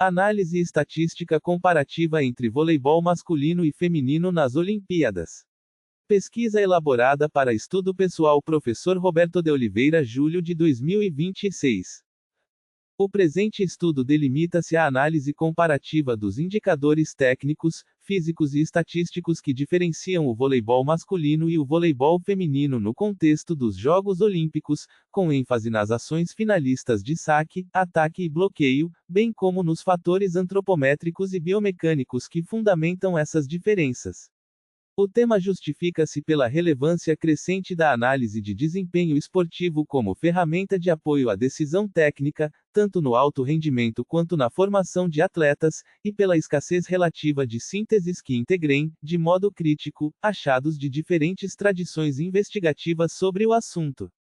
Análise estatística comparativa entre voleibol masculino e feminino nas Olimpíadas. Pesquisa elaborada para estudo pessoal Professor Roberto de Oliveira, julho de 2026. O presente estudo delimita-se à análise comparativa dos indicadores técnicos, físicos e estatísticos que diferenciam o voleibol masculino e o voleibol feminino no contexto dos Jogos Olímpicos, com ênfase nas ações finalistas de saque, ataque e bloqueio, bem como nos fatores antropométricos e biomecânicos que fundamentam essas diferenças. O tema justifica-se pela relevância crescente da análise de desempenho esportivo como ferramenta de apoio à decisão técnica, tanto no alto rendimento quanto na formação de atletas, e pela escassez relativa de sínteses que integrem, de modo crítico, achados de diferentes tradições investigativas sobre o assunto.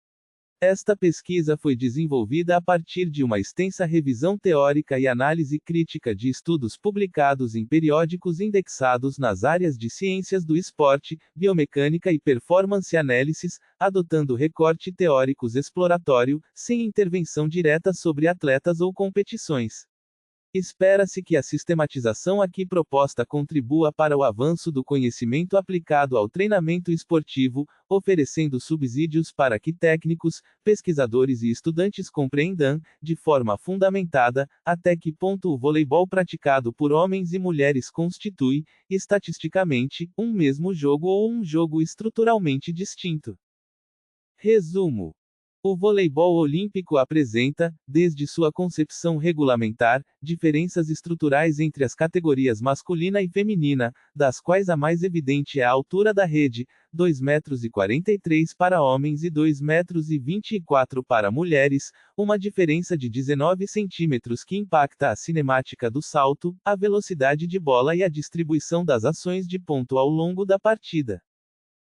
Esta pesquisa foi desenvolvida a partir de uma extensa revisão teórica e análise crítica de estudos publicados em periódicos indexados nas áreas de ciências do esporte, biomecânica e performance analysis, adotando recorte teóricos exploratório, sem intervenção direta sobre atletas ou competições. Espera-se que a sistematização aqui proposta contribua para o avanço do conhecimento aplicado ao treinamento esportivo, oferecendo subsídios para que técnicos, pesquisadores e estudantes compreendam, de forma fundamentada, até que ponto o voleibol praticado por homens e mulheres constitui, estatisticamente, um mesmo jogo ou um jogo estruturalmente distinto. Resumo. O voleibol olímpico apresenta, desde sua concepção regulamentar, diferenças estruturais entre as categorias masculina e feminina, das quais a mais evidente é a altura da rede, 2,43 m para homens e 2,24 m para mulheres, uma diferença de 19 centímetros que impacta a cinemática do salto, a velocidade de bola e a distribuição das ações de ponto ao longo da partida.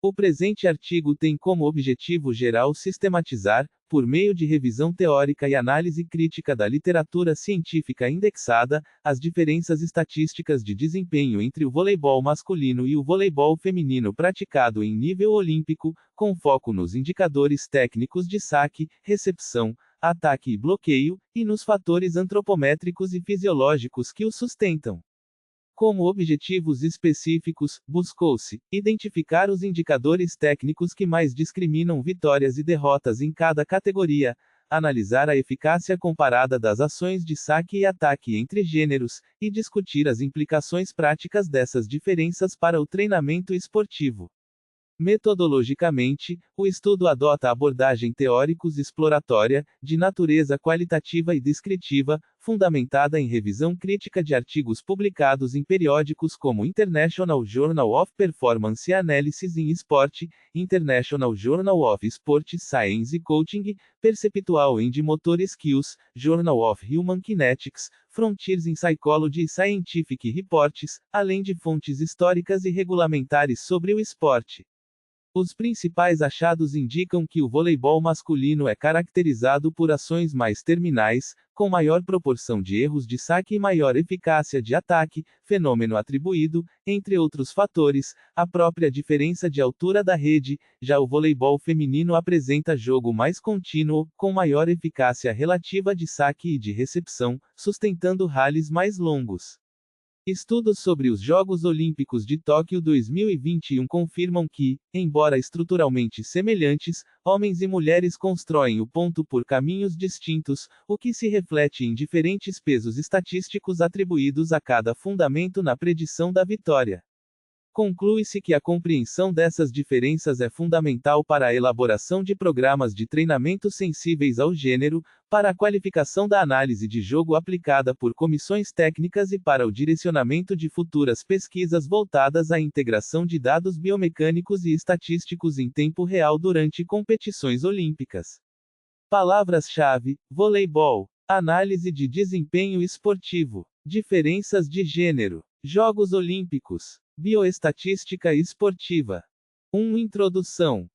O presente artigo tem como objetivo geral sistematizar, por meio de revisão teórica e análise crítica da literatura científica indexada, as diferenças estatísticas de desempenho entre o voleibol masculino e o voleibol feminino praticado em nível olímpico, com foco nos indicadores técnicos de saque, recepção, ataque e bloqueio, e nos fatores antropométricos e fisiológicos que o sustentam. Como objetivos específicos, buscou-se identificar os indicadores técnicos que mais discriminam vitórias e derrotas em cada categoria, analisar a eficácia comparada das ações de saque e ataque entre gêneros, e discutir as implicações práticas dessas diferenças para o treinamento esportivo. Metodologicamente, o estudo adota abordagem teóricos-exploratória, de natureza qualitativa e descritiva, fundamentada em revisão crítica de artigos publicados em periódicos como International Journal of Performance Analysis in Sport, International Journal of Sport Science e Coaching, Perceptual and Motor Skills, Journal of Human Kinetics, Frontiers in Psychology e Scientific Reports, além de fontes históricas e regulamentares sobre o esporte. Os principais achados indicam que o voleibol masculino é caracterizado por ações mais terminais, com maior proporção de erros de saque e maior eficácia de ataque, fenômeno atribuído, entre outros fatores, à própria diferença de altura da rede. Já o voleibol feminino apresenta jogo mais contínuo, com maior eficácia relativa de saque e de recepção, sustentando rallies mais longos. Estudos sobre os Jogos Olímpicos de Tóquio 2021 confirmam que, embora estruturalmente semelhantes, homens e mulheres constroem o ponto por caminhos distintos, o que se reflete em diferentes pesos estatísticos atribuídos a cada fundamento na predição da vitória. Conclui-se que a compreensão dessas diferenças é fundamental para a elaboração de programas de treinamento sensíveis ao gênero, para a qualificação da análise de jogo aplicada por comissões técnicas e para o direcionamento de futuras pesquisas voltadas à integração de dados biomecânicos e estatísticos em tempo real durante competições olímpicas. Palavras-chave: voleibol, análise de desempenho esportivo, diferenças de gênero, Jogos Olímpicos, bioestatística esportiva. Introdução.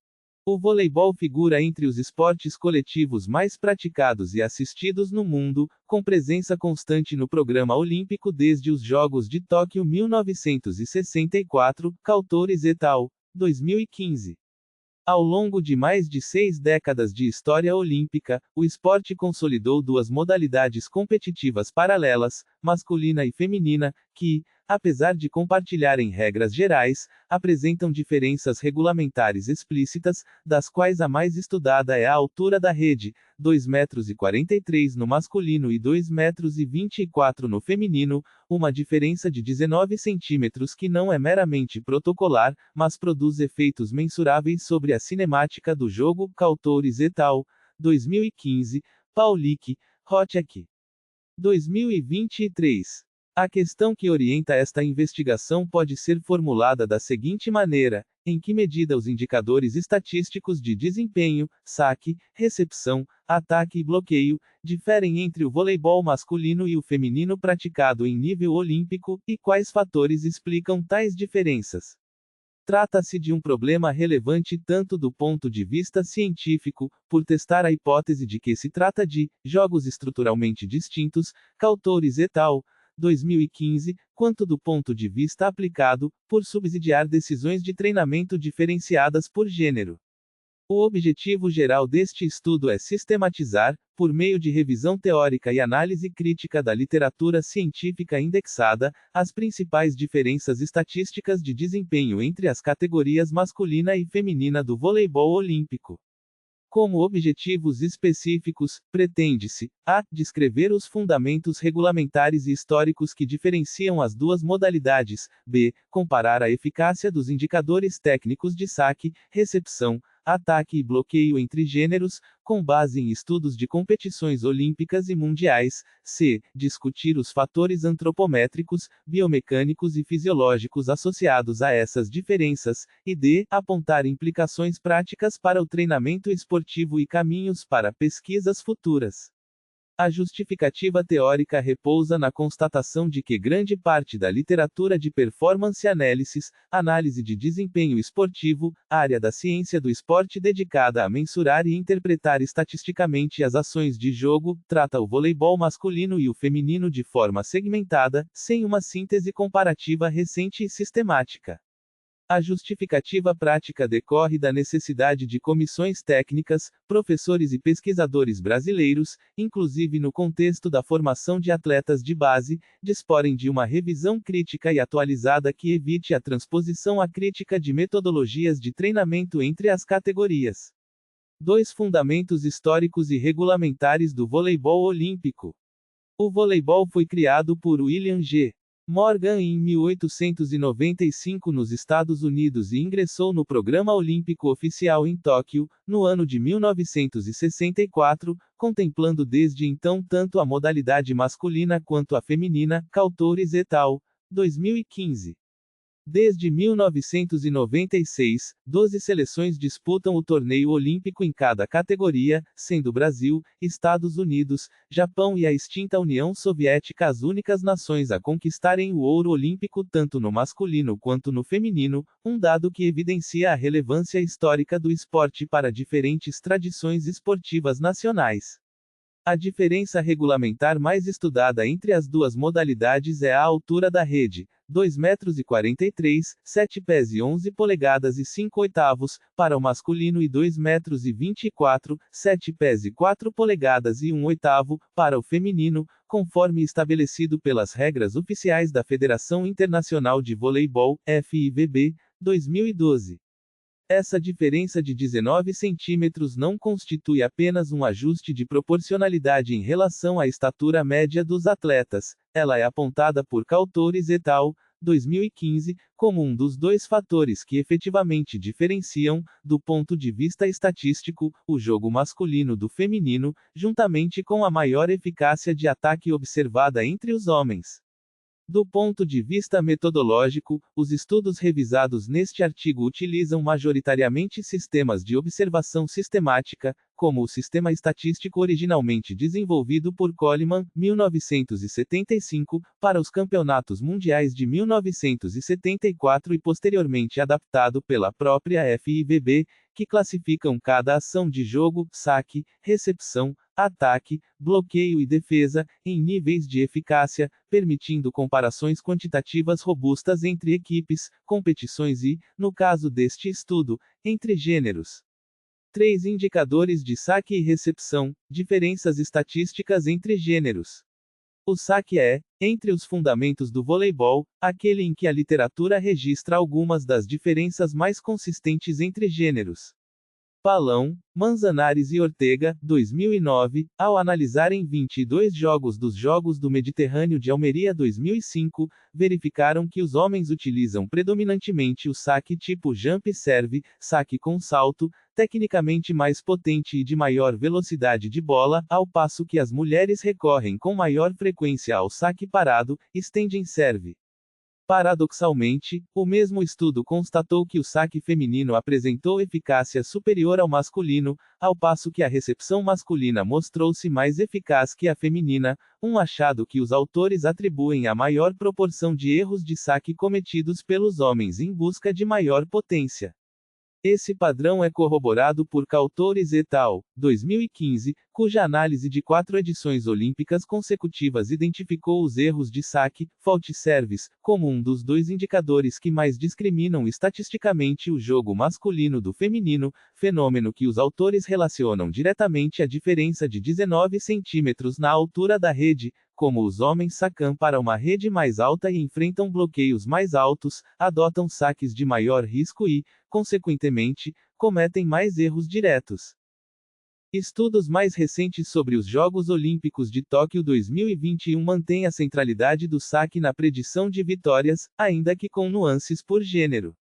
O voleibol figura entre os esportes coletivos mais praticados e assistidos no mundo, com presença constante no programa olímpico desde os Jogos de Tóquio 1964, Cautores et al., 2015. Ao longo de mais de 6 décadas de história olímpica, o esporte consolidou duas modalidades competitivas paralelas, masculina e feminina, que, apesar de compartilharem regras gerais, apresentam diferenças regulamentares explícitas, das quais a mais estudada é a altura da rede, 2,43 m no masculino e 2,24 m no feminino, uma diferença de 19 centímetros que não é meramente protocolar, mas produz efeitos mensuráveis sobre a cinemática do jogo. Kautouris et al., 2015, Paulick, Hotek. 2023. A questão que orienta esta investigação pode ser formulada da seguinte maneira: em que medida os indicadores estatísticos de desempenho, saque, recepção, ataque e bloqueio, diferem entre o voleibol masculino e o feminino praticado em nível olímpico, e quais fatores explicam tais diferenças? Trata-se de um problema relevante tanto do ponto de vista científico, por testar a hipótese de que se trata de jogos estruturalmente distintos, Kautouris et al., 2015, quanto do ponto de vista aplicado, por subsidiar decisões de treinamento diferenciadas por gênero. O objetivo geral deste estudo é sistematizar, por meio de revisão teórica e análise crítica da literatura científica indexada, as principais diferenças estatísticas de desempenho entre as categorias masculina e feminina do voleibol olímpico. Como objetivos específicos, pretende-se: a. descrever os fundamentos regulamentares e históricos que diferenciam as duas modalidades, b. comparar a eficácia dos indicadores técnicos de saque, recepção, ataque e bloqueio entre gêneros, com base em estudos de competições olímpicas e mundiais, c. discutir os fatores antropométricos, biomecânicos e fisiológicos associados a essas diferenças, e d. apontar implicações práticas para o treinamento esportivo e caminhos para pesquisas futuras. A justificativa teórica repousa na constatação de que grande parte da literatura de performance analysis, análise de desempenho esportivo, área da ciência do esporte dedicada a mensurar e interpretar estatisticamente as ações de jogo, trata o voleibol masculino e o feminino de forma segmentada, sem uma síntese comparativa recente e sistemática. A justificativa prática decorre da necessidade de comissões técnicas, professores e pesquisadores brasileiros, inclusive no contexto da formação de atletas de base, disporem de uma revisão crítica e atualizada que evite a transposição acrítica de metodologias de treinamento entre as categorias. 2 Fundamentos históricos e regulamentares do voleibol olímpico. O voleibol foi criado por William G. Morgan em 1895 nos Estados Unidos e ingressou no Programa Olímpico Oficial em Tóquio, no ano de 1964, contemplando desde então tanto a modalidade masculina quanto a feminina. Kautouris et al., 2015. Desde 1996, 12 seleções disputam o torneio olímpico em cada categoria, sendo Brasil, Estados Unidos, Japão e a extinta União Soviética as únicas nações a conquistarem o ouro olímpico tanto no masculino quanto no feminino, um dado que evidencia a relevância histórica do esporte para diferentes tradições esportivas nacionais. A diferença regulamentar mais estudada entre as duas modalidades é a altura da rede, 2,43 m, 7 pés e 11 polegadas e 5 oitavos, para o masculino e 2,24 m, 7 pés e 4 polegadas e 1 oitavo, para o feminino, conforme estabelecido pelas regras oficiais da Federação Internacional de Voleibol, FIVB, 2012. Essa diferença de 19 centímetros não constitui apenas um ajuste de proporcionalidade em relação à estatura média dos atletas, ela é apontada por Kautouris et al., 2015, como um dos 2 fatores que efetivamente diferenciam, do ponto de vista estatístico, o jogo masculino do feminino, juntamente com a maior eficácia de ataque observada entre os homens. Do ponto de vista metodológico, os estudos revisados neste artigo utilizam majoritariamente sistemas de observação sistemática, como o sistema estatístico originalmente desenvolvido por Coleman, 1975, para os campeonatos mundiais de 1974 e posteriormente adaptado pela própria FIVB, que classificam cada ação de jogo, saque, recepção, ataque, bloqueio e defesa, em níveis de eficácia, permitindo comparações quantitativas robustas entre equipes, competições e, no caso deste estudo, entre gêneros. 3 indicadores de saque e recepção, diferenças estatísticas entre gêneros. O saque é, entre os fundamentos do voleibol, aquele em que a literatura registra algumas das diferenças mais consistentes entre gêneros. Palão, Manzanares e Ortega, 2009, ao analisarem 22 jogos dos Jogos do Mediterrâneo de Almeria 2005, verificaram que os homens utilizam predominantemente o saque tipo jump serve, saque com salto, tecnicamente mais potente e de maior velocidade de bola, ao passo que as mulheres recorrem com maior frequência ao saque parado, extendem serve. Paradoxalmente, o mesmo estudo constatou que o saque feminino apresentou eficácia superior ao masculino, ao passo que a recepção masculina mostrou-se mais eficaz que a feminina, um achado que os autores atribuem à maior proporção de erros de saque cometidos pelos homens em busca de maior potência. Esse padrão é corroborado por Cautores et al., 2015, cuja análise de 4 edições olímpicas consecutivas identificou os erros de saque, fault service, como um dos 2 indicadores que mais discriminam estatisticamente o jogo masculino do feminino, fenômeno que os autores relacionam diretamente à diferença de 19 centímetros na altura da rede. Como os homens sacam para uma rede mais alta e enfrentam bloqueios mais altos, adotam saques de maior risco e, consequentemente, cometem mais erros diretos. Estudos mais recentes sobre os Jogos Olímpicos de Tóquio 2021 mantêm a centralidade do saque na predição de vitórias, ainda que com nuances por gênero.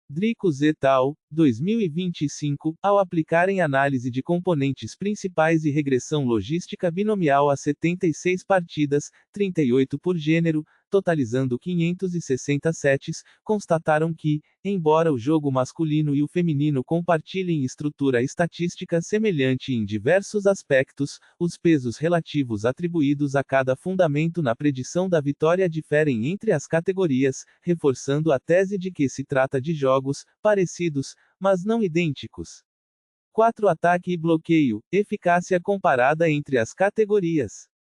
Dricos et al., 2025, ao aplicarem análise de componentes principais e regressão logística binomial a 76 partidas, 38 por gênero, totalizando 560 sets, constataram que, embora o jogo masculino e o feminino compartilhem estrutura estatística semelhante em diversos aspectos, os pesos relativos atribuídos a cada fundamento na predição da vitória diferem entre as categorias, reforçando a tese de que se trata de jogos parecidos, mas não idênticos. 4. Ataque e bloqueio, eficácia comparada entre as categorias.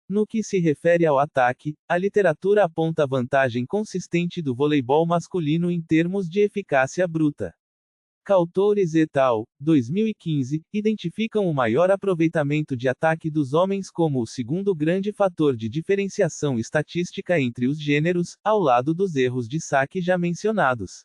No que se refere ao ataque, a literatura aponta vantagem consistente do voleibol masculino em termos de eficácia bruta. Cautores et al., 2015, identificam o maior aproveitamento de ataque dos homens como o segundo grande fator de diferenciação estatística entre os gêneros, ao lado dos erros de saque já mencionados.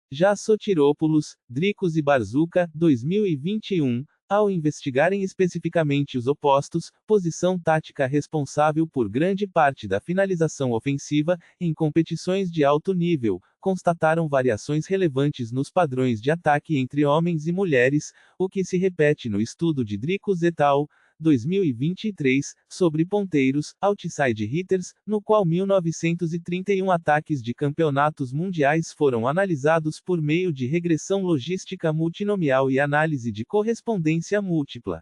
Já Sotiropoulos, Dricos e Barzuca, 2021, ao investigarem especificamente os opostos, posição tática responsável por grande parte da finalização ofensiva, em competições de alto nível, constataram variações relevantes nos padrões de ataque entre homens e mulheres, o que se repete no estudo de Dricos et al., 2023, sobre ponteiros, outside hitters, no qual 1931 ataques de campeonatos mundiais foram analisados por meio de regressão logística multinomial e análise de correspondência múltipla.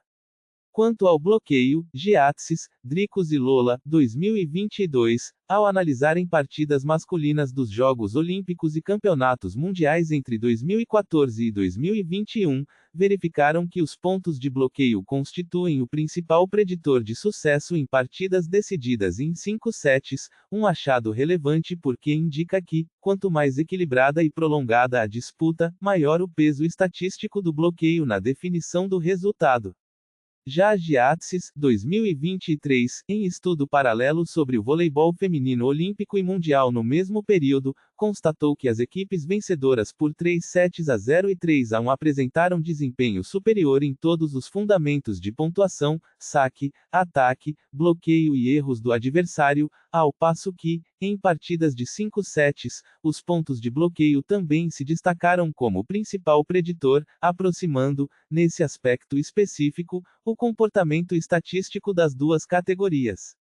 Quanto ao bloqueio, Giatsis, Dricos e Lola, 2022, ao analisarem partidas masculinas dos Jogos Olímpicos e Campeonatos Mundiais entre 2014 e 2021, verificaram que os pontos de bloqueio constituem o principal preditor de sucesso em partidas decididas em 5 sets, um achado relevante porque indica que, quanto mais equilibrada e prolongada a disputa, maior o peso estatístico do bloqueio na definição do resultado. Já Giatsis, 2023, em estudo paralelo sobre o voleibol feminino olímpico e mundial no mesmo período, constatou que as equipes vencedoras por 3-0 e 3-1 apresentaram desempenho superior em todos os fundamentos de pontuação, saque, ataque, bloqueio e erros do adversário, ao passo que, em partidas de 5 sets, os pontos de bloqueio também se destacaram como principal preditor, aproximando, nesse aspecto específico, o comportamento estatístico das duas categorias.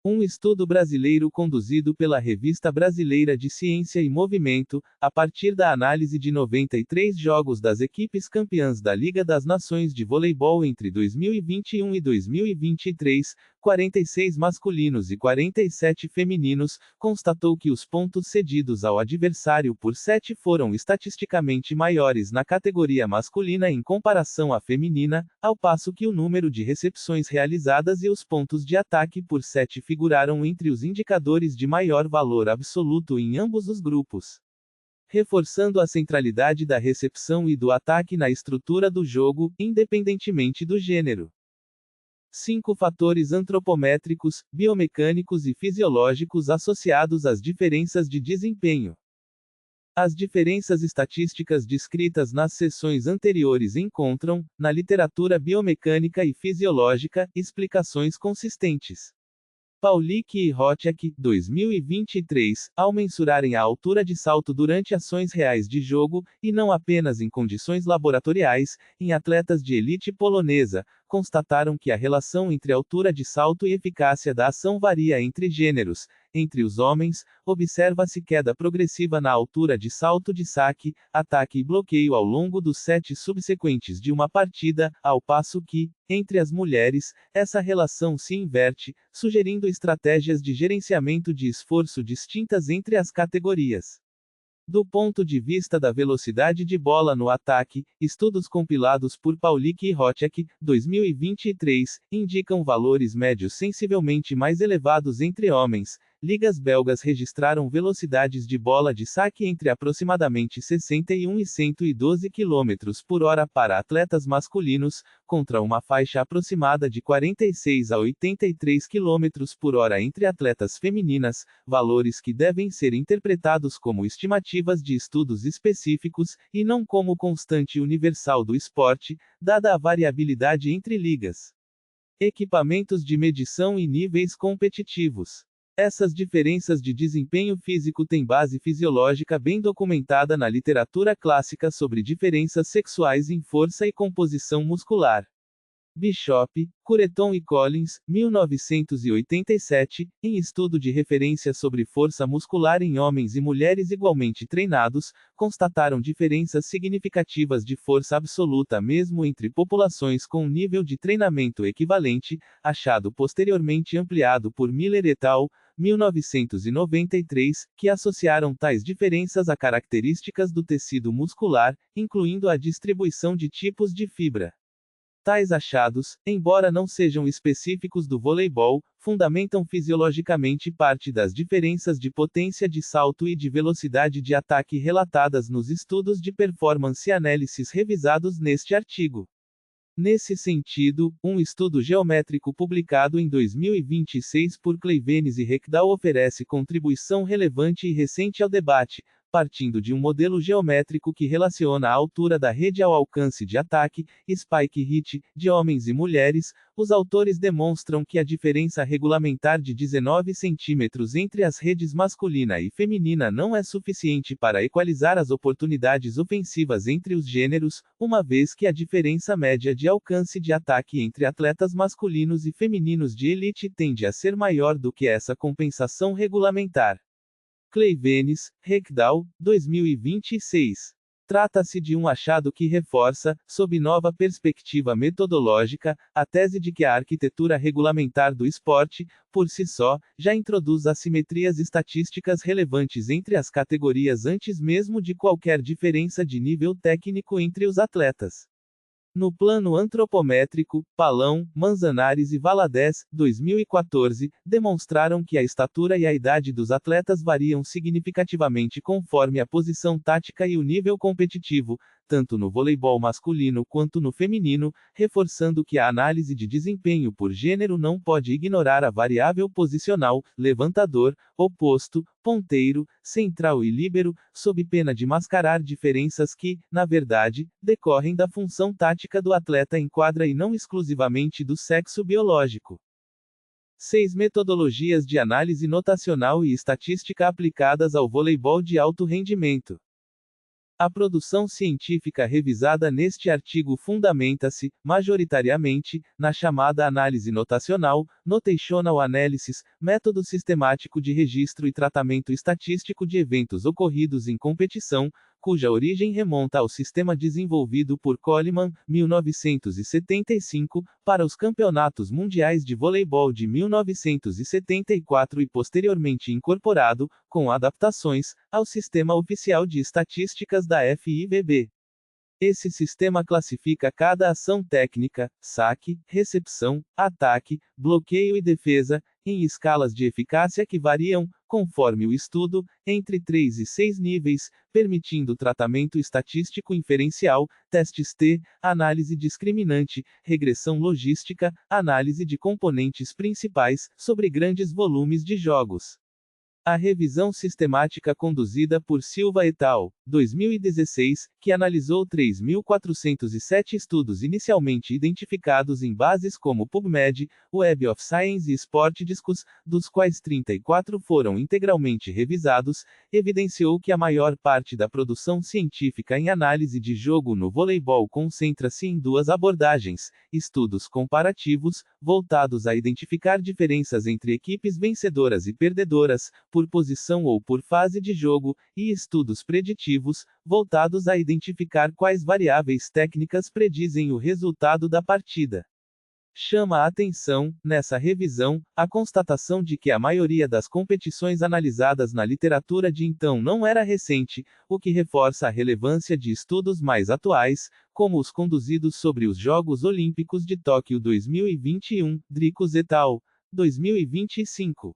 Um estudo brasileiro conduzido pela Revista Brasileira de Ciência e Movimento, a partir da análise de 93 jogos das equipes campeãs da Liga das Nações de Voleibol entre 2021 e 2023, 46 masculinos e 47 femininos, constatou que os pontos cedidos ao adversário por 7 foram estatisticamente maiores na categoria masculina em comparação à feminina, ao passo que o número de recepções realizadas e os pontos de ataque por 7 figuraram entre os indicadores de maior valor absoluto em ambos os grupos, reforçando a centralidade da recepção e do ataque na estrutura do jogo, independentemente do gênero. 5 fatores antropométricos, biomecânicos e fisiológicos associados às diferenças de desempenho. As diferenças estatísticas descritas nas seções anteriores encontram, na literatura biomecânica e fisiológica, explicações consistentes. Paulick e Hochek, 2023, ao mensurarem a altura de salto durante ações reais de jogo, e não apenas em condições laboratoriais, em atletas de elite polonesa, constataram que a relação entre altura de salto e eficácia da ação varia entre gêneros. Entre os homens, observa-se queda progressiva na altura de salto de saque, ataque e bloqueio ao longo dos sets subsequentes de uma partida, ao passo que, entre as mulheres, essa relação se inverte, sugerindo estratégias de gerenciamento de esforço distintas entre as categorias. Do ponto de vista da velocidade de bola no ataque, estudos compilados por Paulick e Hochek, 2023, indicam valores médios sensivelmente mais elevados entre homens. Ligas belgas registraram velocidades de bola de saque entre aproximadamente 61 e 112 km por hora para atletas masculinos, contra uma faixa aproximada de 46 a 83 km por hora entre atletas femininas, valores que devem ser interpretados como estimativas de estudos específicos, e não como constante universal do esporte, dada a variabilidade entre ligas. Equipamentos de medição e níveis competitivos. Essas diferenças de desempenho físico têm base fisiológica bem documentada na literatura clássica sobre diferenças sexuais em força e composição muscular. Bishop, Cureton e Collins, 1987, em estudo de referência sobre força muscular em homens e mulheres igualmente treinados, constataram diferenças significativas de força absoluta mesmo entre populações com um nível de treinamento equivalente, achado posteriormente ampliado por Miller et al., 1993, que associaram tais diferenças a características do tecido muscular, incluindo a distribuição de tipos de fibra. Tais achados, embora não sejam específicos do voleibol, fundamentam fisiologicamente parte das diferenças de potência de salto e de velocidade de ataque relatadas nos estudos de performance analysis revisados neste artigo. Nesse sentido, um estudo geométrico publicado em 2026 por Cleivenes e Rekdal oferece contribuição relevante e recente ao debate, partindo de um modelo geométrico que relaciona a altura da rede ao alcance de ataque, spike hit, de homens e mulheres. Os autores demonstram que a diferença regulamentar de 19 centímetros entre as redes masculina e feminina não é suficiente para equalizar as oportunidades ofensivas entre os gêneros, uma vez que a diferença média de alcance de ataque entre atletas masculinos e femininos de elite tende a ser maior do que essa compensação regulamentar. Cleivenes, Rekdal, 2026. Trata-se de um achado que reforça, sob nova perspectiva metodológica, a tese de que a arquitetura regulamentar do esporte, por si só, já introduz assimetrias estatísticas relevantes entre as categorias antes mesmo de qualquer diferença de nível técnico entre os atletas. No plano antropométrico, Palão, Manzanares e Valadez, 2014, demonstraram que a estatura e a idade dos atletas variam significativamente conforme a posição tática e o nível competitivo, tanto no voleibol masculino quanto no feminino, reforçando que a análise de desempenho por gênero não pode ignorar a variável posicional, levantador, oposto, ponteiro, central e líbero, sob pena de mascarar diferenças que, na verdade, decorrem da função tática do atleta em quadra e não exclusivamente do sexo biológico. 6 metodologias de análise notacional e estatística aplicadas ao voleibol de alto rendimento. A produção científica revisada neste artigo fundamenta-se, majoritariamente, na chamada análise notacional, Notational Analysis, método sistemático de registro e tratamento estatístico de eventos ocorridos em competição, cuja origem remonta ao sistema desenvolvido por Coleman, 1975, para os campeonatos mundiais de voleibol de 1974 e posteriormente incorporado, com adaptações, ao Sistema Oficial de Estatísticas da FIVB. Esse sistema classifica cada ação técnica, saque, recepção, ataque, bloqueio e defesa, em escalas de eficácia que variam, conforme o estudo, entre 3 e 6 níveis, permitindo tratamento estatístico inferencial, testes T, análise discriminante, regressão logística, análise de componentes principais, sobre grandes volumes de jogos. A revisão sistemática conduzida por Silva et al., 2016, que analisou 3.407 estudos inicialmente identificados em bases como PubMed, Web of Science e SportDiscus, dos quais 34 foram integralmente revisados, evidenciou que a maior parte da produção científica em análise de jogo no voleibol concentra-se em duas abordagens: estudos comparativos, voltados a identificar diferenças entre equipes vencedoras e perdedoras, por posição ou por fase de jogo, e estudos preditivos, voltados a identificar quais variáveis técnicas predizem o resultado da partida. Chama a atenção, nessa revisão, a constatação de que a maioria das competições analisadas na literatura de então não era recente, o que reforça a relevância de estudos mais atuais, como os conduzidos sobre os Jogos Olímpicos de Tóquio 2021, Dricus et al., 2025.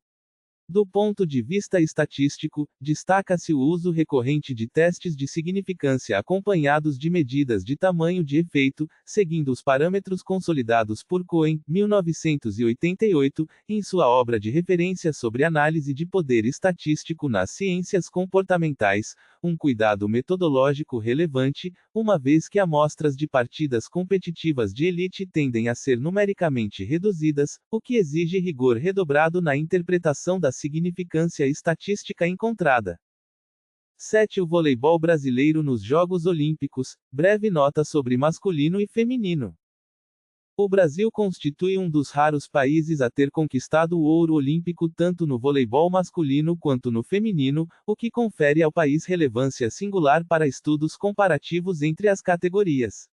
Do ponto de vista estatístico, destaca-se o uso recorrente de testes de significância acompanhados de medidas de tamanho de efeito, seguindo os parâmetros consolidados por Cohen, 1988, em sua obra de referência sobre análise de poder estatístico nas ciências comportamentais, um cuidado metodológico relevante, uma vez que amostras de partidas competitivas de elite tendem a ser numericamente reduzidas, o que exige rigor redobrado na interpretação da significância estatística encontrada. 7. O voleibol brasileiro nos Jogos Olímpicos, breve nota sobre masculino e feminino. O Brasil constitui um dos raros países a ter conquistado o ouro olímpico tanto no voleibol masculino quanto no feminino, o que confere ao país relevância singular para estudos comparativos entre as categorias.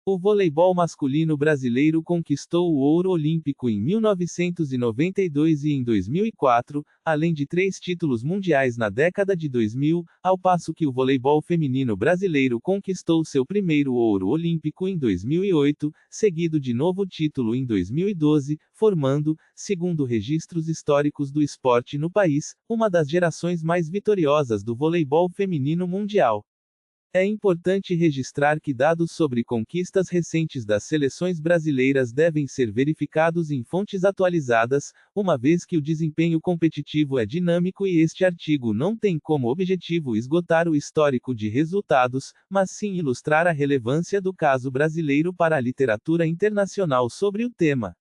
O voleibol masculino brasileiro conquistou o ouro olímpico em 1992 e em 2004, além de 3 títulos mundiais na década de 2000, ao passo que o voleibol feminino brasileiro conquistou seu primeiro ouro olímpico em 2008, seguido de novo título em 2012, formando, segundo registros históricos do esporte no país, uma das gerações mais vitoriosas do voleibol feminino mundial. É importante registrar que dados sobre conquistas recentes das seleções brasileiras devem ser verificados em fontes atualizadas, uma vez que o desempenho competitivo é dinâmico e este artigo não tem como objetivo esgotar o histórico de resultados, mas sim ilustrar a relevância do caso brasileiro para a literatura internacional sobre o tema.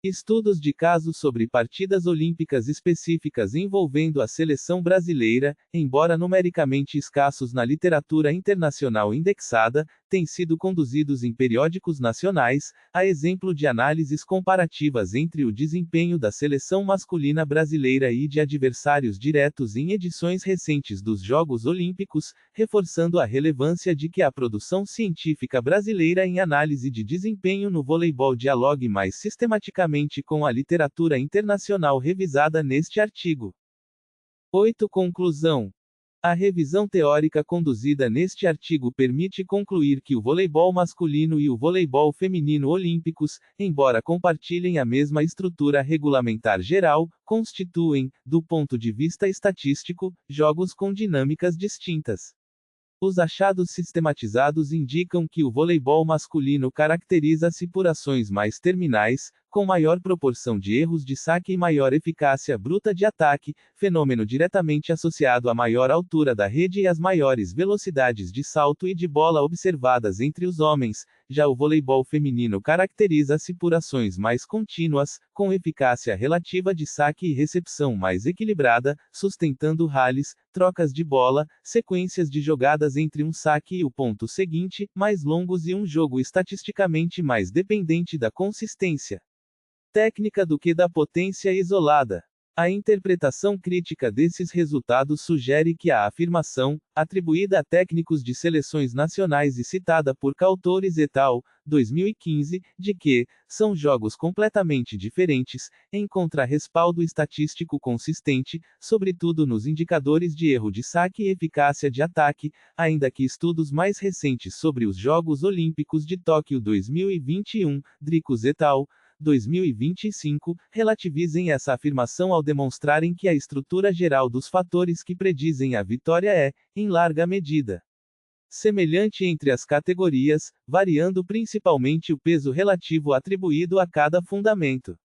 Estudos de caso sobre partidas olímpicas específicas envolvendo a seleção brasileira, embora numericamente escassos na literatura internacional indexada, têm sido conduzidos em periódicos nacionais, a exemplo de análises comparativas entre o desempenho da seleção masculina brasileira e de adversários diretos em edições recentes dos Jogos Olímpicos, reforçando a relevância de que a produção científica brasileira em análise de desempenho no voleibol dialogue mais sistematicamente com a literatura internacional revisada neste artigo. 8. Conclusão. A revisão teórica conduzida neste artigo permite concluir que o voleibol masculino e o voleibol feminino olímpicos, embora compartilhem a mesma estrutura regulamentar geral, constituem, do ponto de vista estatístico, jogos com dinâmicas distintas. Os achados sistematizados indicam que o voleibol masculino caracteriza-se por ações mais terminais, com maior proporção de erros de saque e maior eficácia bruta de ataque, fenômeno diretamente associado à maior altura da rede e às maiores velocidades de salto e de bola observadas entre os homens. Já o voleibol feminino caracteriza-se por ações mais contínuas, com eficácia relativa de saque e recepção mais equilibrada, sustentando rallies, trocas de bola, sequências de jogadas entre um saque e o ponto seguinte, mais longos e um jogo estatisticamente mais dependente da consistência técnica do que da potência isolada. A interpretação crítica desses resultados sugere que a afirmação, atribuída a técnicos de seleções nacionais e citada por Cautores et al., 2015, de que são jogos completamente diferentes, encontra respaldo estatístico consistente, sobretudo nos indicadores de erro de saque e eficácia de ataque, ainda que estudos mais recentes sobre os Jogos Olímpicos de Tóquio 2021, Dricos et al., 2025, relativizem essa afirmação ao demonstrarem que a estrutura geral dos fatores que predizem a vitória é, em larga medida, semelhante entre as categorias, variando principalmente o peso relativo atribuído a cada fundamento.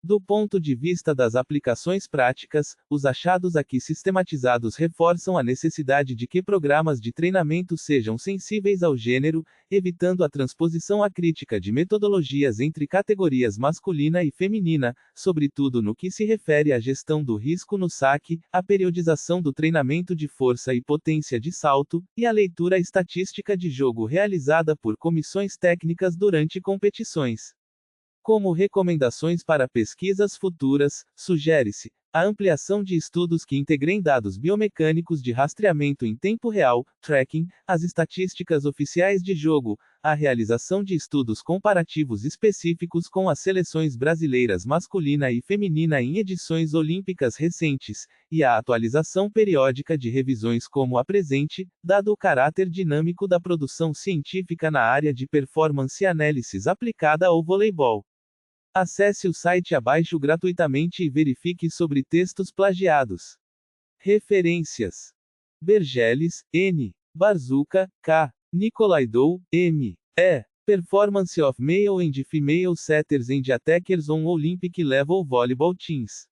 Do ponto de vista das aplicações práticas, os achados aqui sistematizados reforçam a necessidade de que programas de treinamento sejam sensíveis ao gênero, evitando a transposição acrítica de metodologias entre categorias masculina e feminina, sobretudo no que se refere à gestão do risco no saque, à periodização do treinamento de força e potência de salto, e à leitura estatística de jogo realizada por comissões técnicas durante competições. Como recomendações para pesquisas futuras, sugere-se a ampliação de estudos que integrem dados biomecânicos de rastreamento em tempo real, tracking, as estatísticas oficiais de jogo, a realização de estudos comparativos específicos com as seleções brasileiras masculina e feminina em edições olímpicas recentes, e a atualização periódica de revisões como a presente, dado o caráter dinâmico da produção científica na área de performance analysis aplicada ao voleibol. Acesse o site abaixo gratuitamente e verifique sobre textos plagiados. Referências: Bergeles, N. Barzuca, K. Nicolaidou, M. E. Performance of Male and Female Setters and Attackers on Olympic Level Volleyball Teams.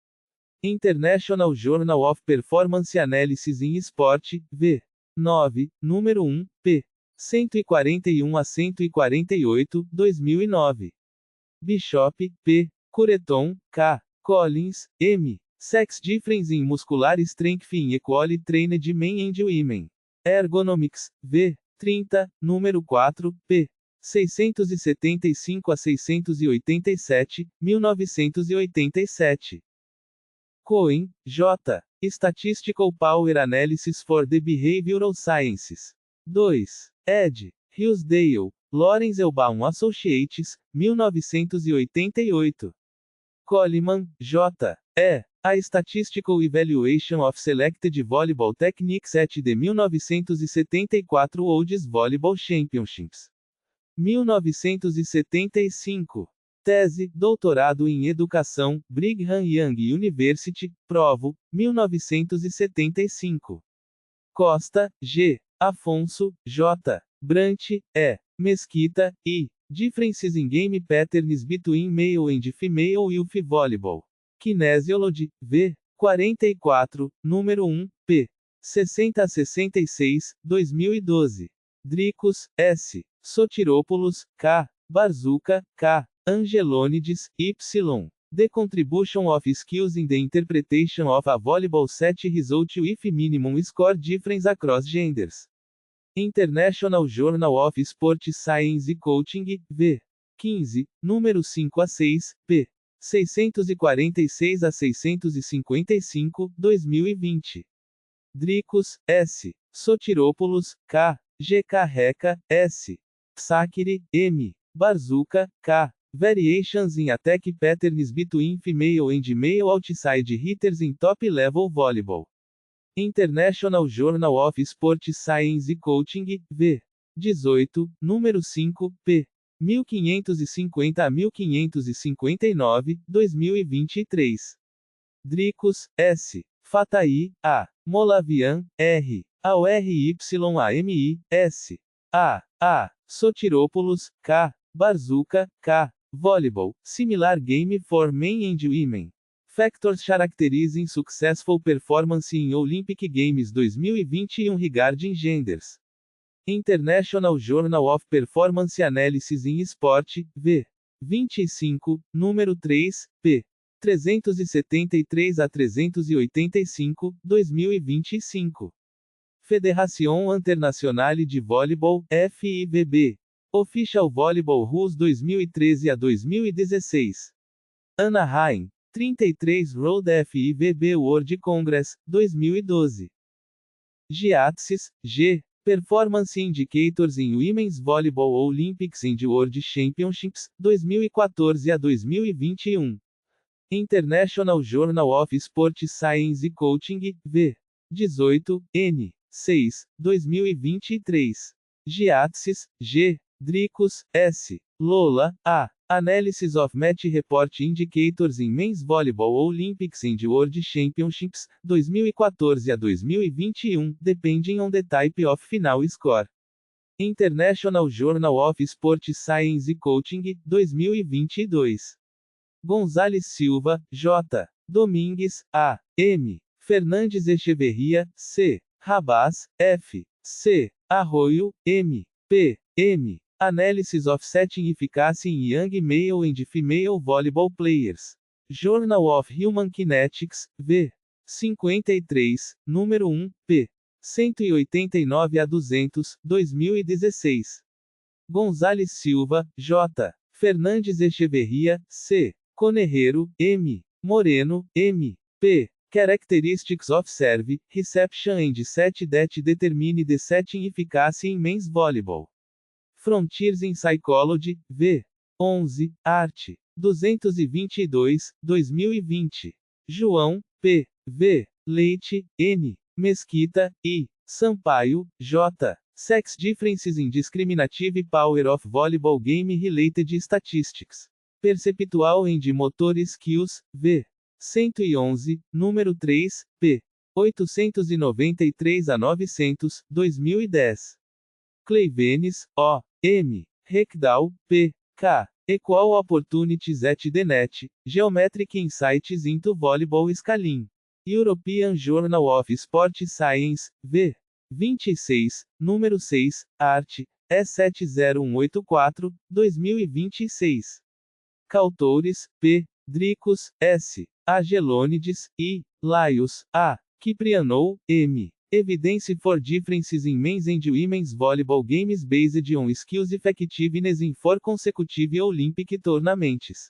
International Journal of Performance Analysis in Sport, v. 9, número 1, p. 141 a 148, 2009. Bishop, P. Cureton, K. Collins, M. Sex Difference in Muscular Strength in Equally Trained Men and Women. Ergonomics, v. 30, número 4, p. 675 a 687, 1987. Cohen, J. Statistical Power Analysis for the Behavioral Sciences. 2. Ed. Hillsdale, Lawrence Elbaum Associates, 1988. Coleman, J. E. A Statistical Evaluation of Selected Volleyball Techniques at the 1974 World Volleyball Championships. 1975. Tese, doutorado em Educação, Brigham Young University, Provo, 1975. Costa, G. Afonso, J. Brant, E. Mesquita, I. Differences in Game Patterns Between Male and Female Youth Volleyball. Kinesiology, v. 44, número 1, p. 60 a 66, 2012. Dricos, S. Sotiropoulos, K. Barzuca, K. Angelonides, Y. The Contribution of Skills in the Interpretation of a Volleyball Set Result with Minimum Score Difference Across Genders. International Journal of Sport Science e Coaching, v. 15, número 5 a 6, p. 646 a 655, 2020. Dricos, S. Sotiropoulos, K. G. Carreca, S. Psakiri, M. Barzuca, K. Variations in Attack Patterns Between Female and Male Outside Hitters in Top Level Volleyball. International Journal of Sport Science e Coaching, v. 18, número 5, p. 1550 a 1559, 2023. Dricos, S. Fatai, A. Molavian, R. AURYAMI, S. A. Sotiropoulos, K. Barzuca, K. Volleyball, Similar Game for Men and Women. Factors Characterizing Successful Performance in Olympic Games 2021 Regarding Genders. International Journal of Performance Analysis in Sport, v. 25, número 3, p. 373 a 385, 2025. Fédération Internationale de Volleyball, FIVB. Official Volleyball Rules 2013 a 2016. Anaheim, 33 Road FIVB World Congress, 2012. GIATSIS, G. Performance Indicators in Women's Volleyball Olympics and World Championships, 2014 a 2021. International Journal of Sport Science e Coaching, V. 18, N. 6, 2023. GIATSIS, G. Dricus, S. Lola, A. Analysis of Match Report Indicators in Men's Volleyball Olympics and World Championships, 2014 a 2021, depending on the type of final score. International Journal of Sport Science e Coaching, 2022. Gonzalez Silva, J. Domingues, A. M. Fernandes Echeverria, C. Rabaz, F. C. Arroio, M. P. M. Analysis of Setting Efficacy in Young Male and Female Volleyball Players. Journal of Human Kinetics, V. 53, número 1, p. 189 a 200, 2016. Gonzalez Silva, J. Fernandes Echeverria, C. Conerreiro, M. Moreno, M. P. Characteristics of Serve, Reception and Set that determine the setting efficacy in men's volleyball. Frontiers in Psychology, V. 11, Art. 222, 2020. João, P. V. Leite, N. Mesquita, I. Sampaio, J. Sex Differences in Discriminative Power of Volleyball Game Related Statistics. Perceptual and Motor Skills, V. 111, número 3, p. 893 a 900, 2010. Cleivenes, O. M. Rekdal, P. K. Equal Opportunities at the Net, Geometric Insights into Volleyball Scaling. European Journal of Sport Science, V. 26, número 6, Art. E70184, 2026. Cautores, P. Dricus, S. Agelônides, I. Laios, A. Kiprianou, M. Evidence for Differences in Men's and Women's Volleyball Games Based on Skills Effectiveness in 4 Consecutive Olympic Tournaments.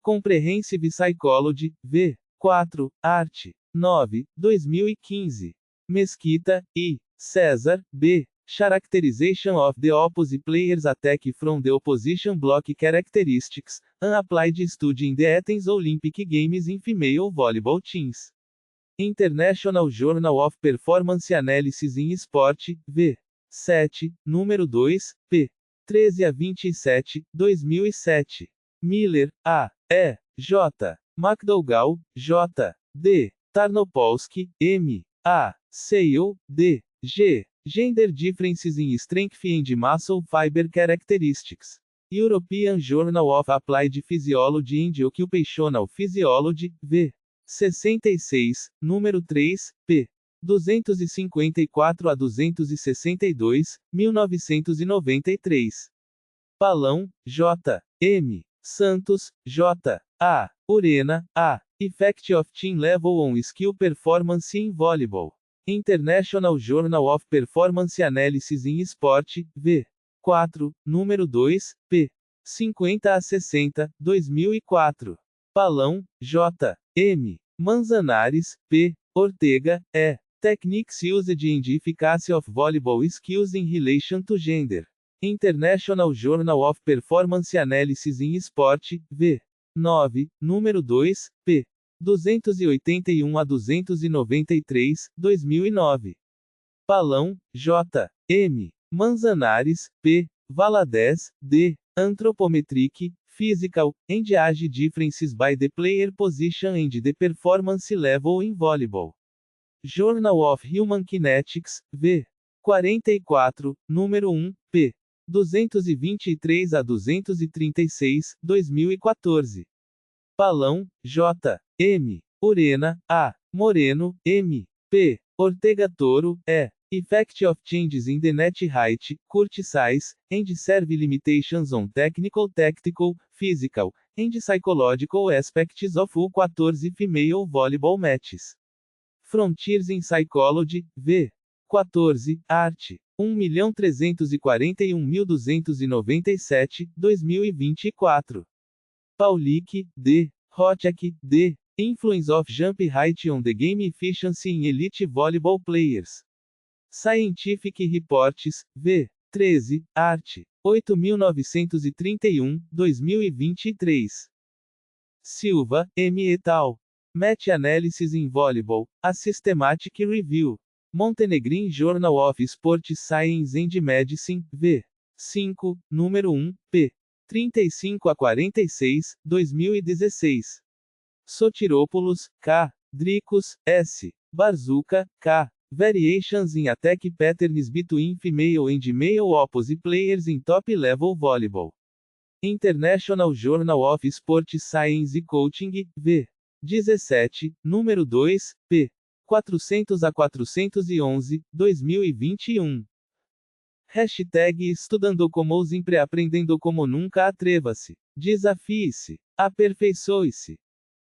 Comprehensive Psychology, V. 4, Art. 9, 2015. Mesquita, I. César, B. Characterization of the Opposite Player's Attack from the Opposition Block Characteristics, an Applied Study in the Athens Olympic Games in Female Volleyball Teams. International Journal of Performance Analysis in Sport, V. 7, número 2, p. 13 a 27, 2007. Miller, A. E. J. McDougall, J. D. Tarnopolsky, M. A. Sale, D. G. Gender Differences in Strength and Muscle Fiber Characteristics. European Journal of Applied Physiology and Occupational Physiology, V. 66, número 3, p. 254 a 262, 1993. Palão, J. M. Santos, J. A. Urena, A. Effect of Team Level on Skill Performance in Volleyball. International Journal of Performance Analysis in Sport, V. 4, número 2, p. 50 a 60, 2004. Palão, J. M. Manzanares, P. Ortega, E. Techniques Used and Efficacy of Volleyball Skills in Relation to Gender. International Journal of Performance Analysis in Sport, V. 9, número 2, p. 281 a 293, 2009. Palão, J. M. Manzanares, P. Valadez, D. Anthropometric, Physical, and Age Differences by the Player Position and the Performance Level in Volleyball. Journal of Human Kinetics, V. 44, número 1, p. 223 a 236, 2014. Palão, J. M. Urena, A. Moreno, M. P. Ortega Toro, E. Effect of Changes in the Net Height, Court Size, and Serve Limitations on Technical, Tactical, Physical, and Psychological Aspects of U14 Female Volleyball Matches. Frontiers in Psychology, V. 14, Art. 1.341.297, 2024. Paulick, D. Hochek, D. Influence of jump height on the game efficiency in elite volleyball players. Scientific Reports, v. 13, art. 8931, 2023. Silva, M. et al. Meta-Analysis in Volleyball, a Systematic Review. Montenegrin Journal of Sport Science and Medicine, v. 5, número 1, p. 35 a 46, 2016. Sotiropoulos, K. Dricos, S. Barzuca, K. Variations in attack patterns between female and male opposite players in top-level volleyball. International Journal of Sport Science Coaching, v. 17, número 2, p. 400 a 411, 2021. Hashtag Estudando como sempre aprendendo como nunca. Atreva-se. Desafie-se. Aperfeiçoe-se.